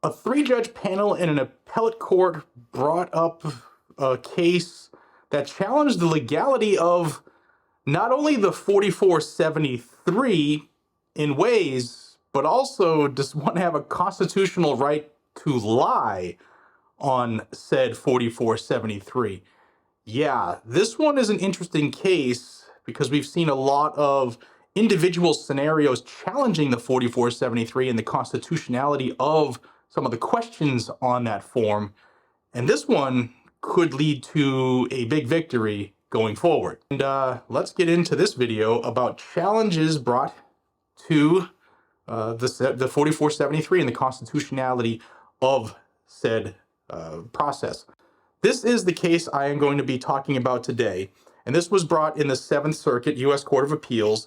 A three-judge panel in an appellate court brought up a case that challenged the legality of not only the 4473 in ways, but also does one have a constitutional right to lie on said 4473? Yeah, this one is an interesting case because we've seen a lot of individual scenarios challenging the 4473 and the constitutionality of some of the questions on that form. And this one could lead to a big victory going forward. And let's get into this video about challenges brought to the 4473 and the constitutionality of said process. This is the case I am going to be talking about today, and this was brought in the 7th Circuit U.S. Court of Appeals,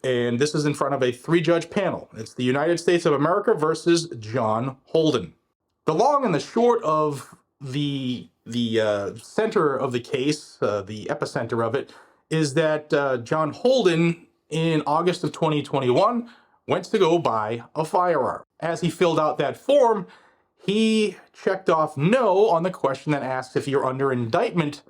and this is in front of a three-judge panel. It's the United States of America versus John Holden. The long and the short of the center of the case, the epicenter of it, is that John Holden, in August of 2021, went to go buy a firearm. As he filled out that form, he checked off no on the question that asks if you're under indictment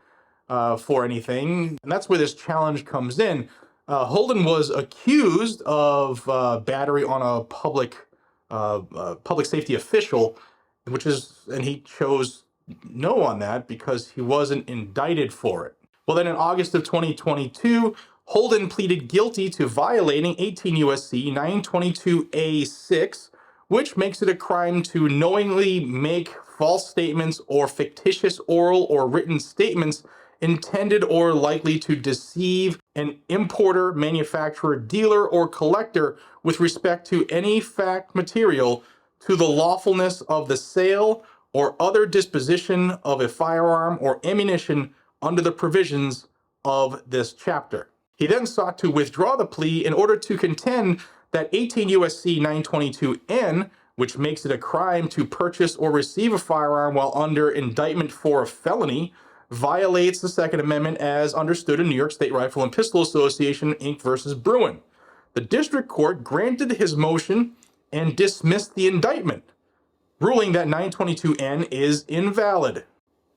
for anything, and that's where this challenge comes in. Holden was accused of battery on a public safety official, and he chose no on that because he wasn't indicted for it. Well, then in August of 2022, Holden pleaded guilty to violating 18 U.S.C. 922A6, which makes it a crime to knowingly make false statements or fictitious oral or written statements intended or likely to deceive an importer, manufacturer, dealer, or collector with respect to any fact material to the lawfulness of the sale or other disposition of a firearm or ammunition under the provisions of this chapter. He then sought to withdraw the plea in order to contend that 18 U.S.C. 922N, which makes it a crime to purchase or receive a firearm while under indictment for a felony, violates the Second Amendment as understood in New York State Rifle and Pistol Association, Inc. versus Bruin. The district court granted his motion and dismissed the indictment, ruling that 922N is invalid.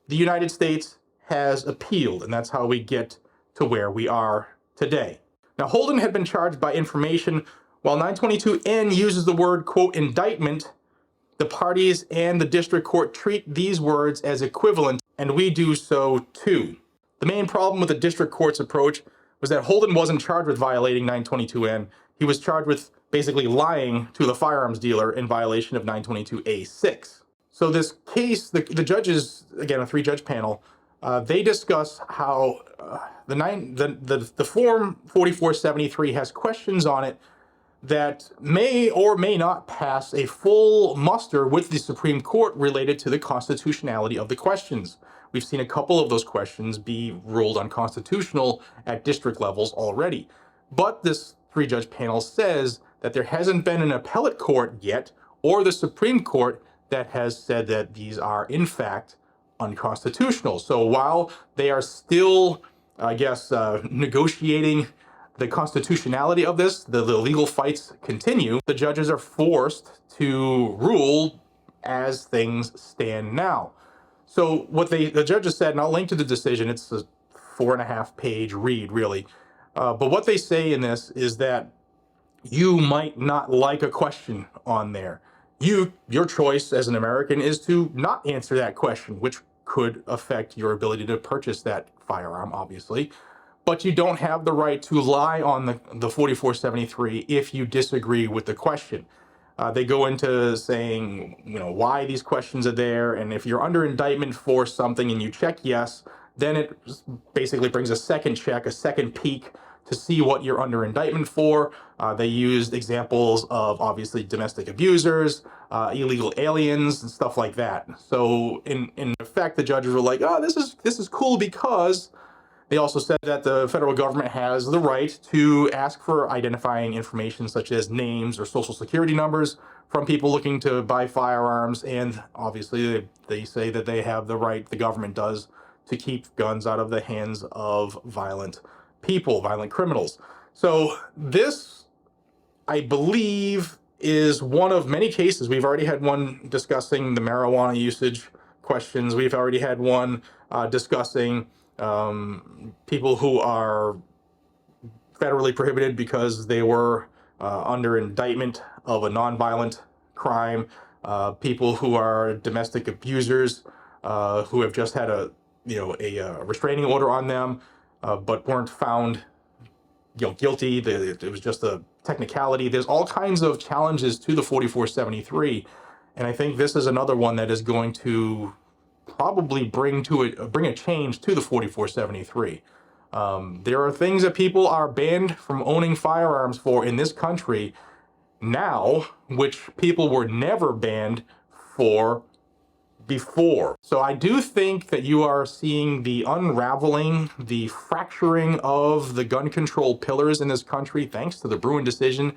The United States has appealed, and that's how we get to where we are today. Now, Holden had been charged by information. While 922N uses the word, quote, indictment, the parties and the district court treat these words as equivalent, and we do so too. The main problem with the district court's approach was that Holden wasn't charged with violating 922N. He was charged with basically lying to the firearms dealer in violation of 922A6. So this case, the judges, again, a three-judge panel, they discuss how the Form 4473 has questions on it that may or may not pass a full muster with the Supreme Court related to the constitutionality of the questions. We've seen a couple of those questions be ruled unconstitutional at district levels already. But this three-judge panel says that there hasn't been an appellate court yet, or the Supreme Court, that has said that these are, in fact, unconstitutional. So while they are still, I guess, negotiating the constitutionality of this, the legal fights continue. The judges are forced to rule as things stand now. So what the judges said, and I'll link to the decision, it's a 4.5-page read, really. But what they say in this is that you might not like a question on there. Your choice as an American is to not answer that question, which could affect your ability to purchase that firearm, obviously. But you don't have the right to lie on the 4473 if you disagree with the question. They go into saying, why these questions are there, and if you're under indictment for something and you check yes, then it basically brings a second check, a second peek to see what you're under indictment for. They used examples of, obviously, domestic abusers, illegal aliens, and stuff like that. So in effect, the judges were like, oh, this is cool, because they also said that the federal government has the right to ask for identifying information such as names or social security numbers from people looking to buy firearms. And obviously they say that they have the right, the government does, to keep guns out of the hands of violent people, violent criminals. So this, I believe, is one of many cases. We've already had one discussing the marijuana usage questions. We've already had one discussing people who are federally prohibited because they were under indictment of a nonviolent crime. People who are domestic abusers who have just had a restraining order on them, but weren't found guilty. It was just a technicality. There's all kinds of challenges to the 4473, and I think this is another one that is going to probably bring a change to the 4473. There are things that people are banned from owning firearms for in this country now, which people were never banned for before. So I do think that you are seeing the unraveling, the fracturing of the gun control pillars in this country, thanks to the Bruen decision,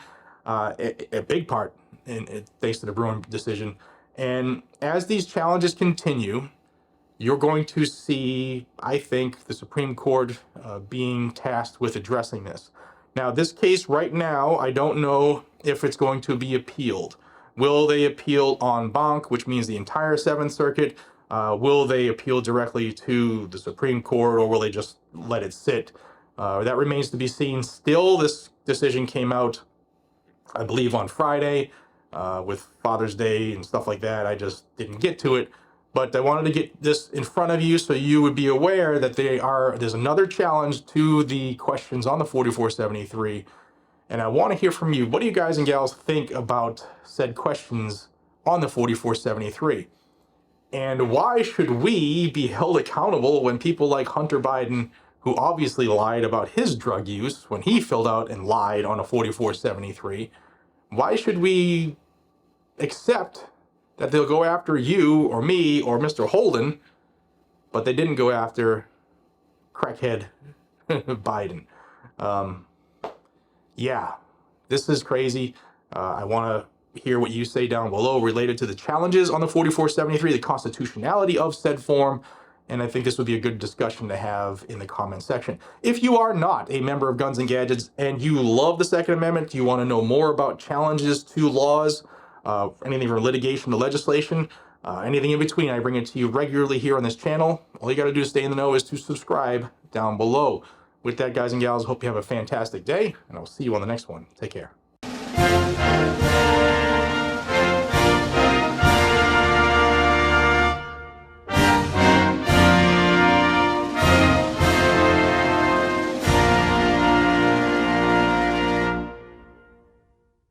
a big part, thanks to the Bruen decision. And as these challenges continue, you're going to see, I think, the Supreme Court being tasked with addressing this. Now, this case right now, I don't know if it's going to be appealed. Will they appeal en banc, which means the entire Seventh Circuit? Will they appeal directly to the Supreme Court, or will they just let it sit? That remains to be seen. Still, this decision came out, I believe, on Friday with Father's Day and stuff like that. I just didn't get to it. But I wanted to get this in front of you so you would be aware that there's another challenge to the questions on the 4473. And I want to hear from you. What do you guys and gals think about said questions on the 4473? And why should we be held accountable when people like Hunter Biden, who obviously lied about his drug use when he filled out and lied on a 4473, why should we accept that they'll go after you or me or Mr. Holden, but they didn't go after crackhead Biden? Yeah, this is crazy. I want to hear what you say down below related to the challenges on the 4473, the constitutionality of said form, and I think this would be a good discussion to have in the comment section. If you are not a member of Guns and Gadgets and you love the Second Amendment, you want to know more about challenges to laws, anything from litigation to legislation, anything in between, I bring it to you regularly here on this channel. All you got to do to stay in the know is to subscribe down below. With that, guys and gals, hope you have a fantastic day, and I'll see you on the next one. Take care.